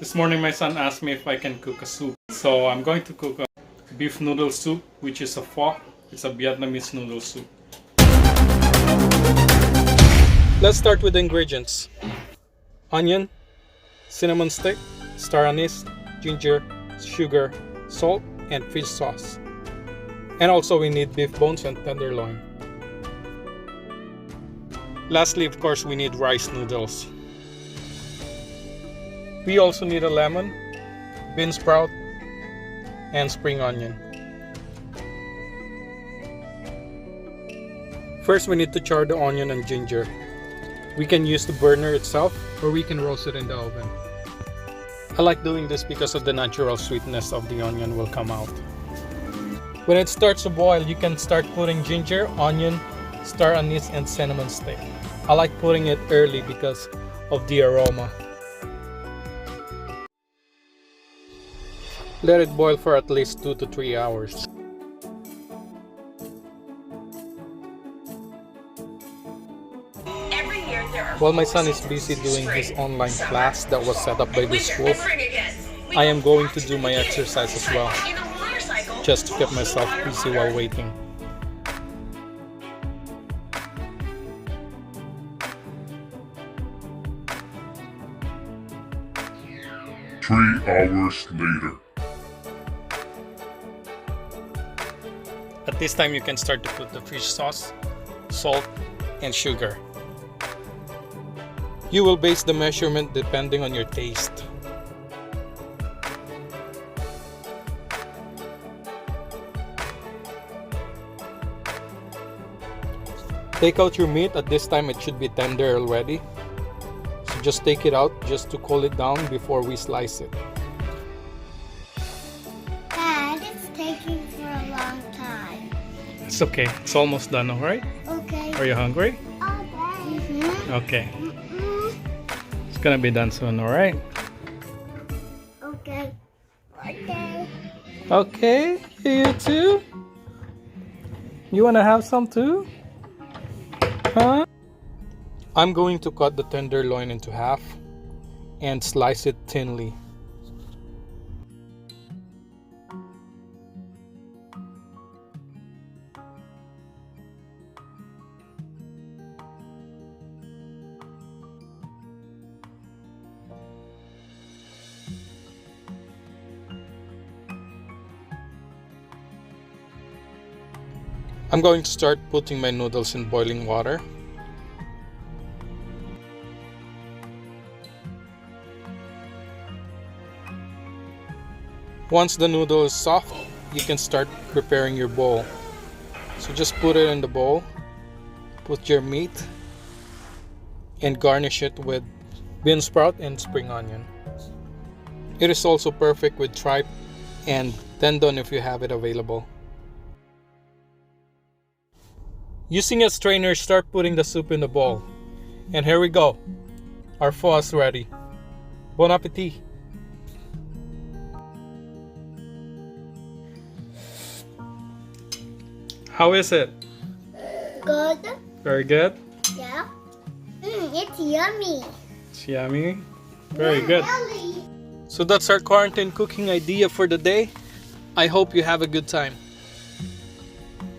This morning my son asked me if I can cook a soup. So I'm going to cook a beef noodle soup, which is a pho. It's a Vietnamese noodle soup. Let's start with the ingredients. Onion, cinnamon stick, star anise, ginger, sugar, salt, and fish sauce. And also we need beef bones and tenderloin. Lastly, of course, we need rice noodles. We also need a lemon, bean sprout, and spring onion. First, we need to char the onion and ginger. We can use the burner itself, or we can roast it in the oven. I like doing this because of the natural sweetness of the onion will come out. When it starts to boil, you can start putting ginger, onion, star anise, and cinnamon stick. I like putting it early because of the aroma. Let it boil for at least 2 to 3 hours. While my son is busy doing his online class that was set up by the school, I am going to do my exercise as well, just to keep myself busy while waiting. Three hours later. At this time, you can start to put the fish sauce, salt, and sugar. You will base the measurement depending on your taste. Take out your meat. At this time, it should be tender already. So just take it out just to cool it down before we slice it. Dad, it's taking for a long time. It's okay. It's almost done, alright? Okay. Are you hungry? Mm-hmm. Okay. It's gonna be done soon, alright? Okay. Okay. Okay, you too? You wanna have some too? Huh? I'm going to cut the tenderloin into half and slice it thinly. I'm going to start putting my noodles in boiling water. Once the noodle is soft, you can start preparing your bowl. So just put it in the bowl, put your meat, and garnish it with bean sprout and spring onion. It is also perfect with tripe and tendon if you have it available. Using a strainer, start putting the soup in the bowl. And here we go. Our pho is ready. Bon appetit! How is it? Good. Very good? Yeah. It's yummy. It's yummy. Very good. Yummy. So that's our quarantine cooking idea for the day. I hope you have a good time.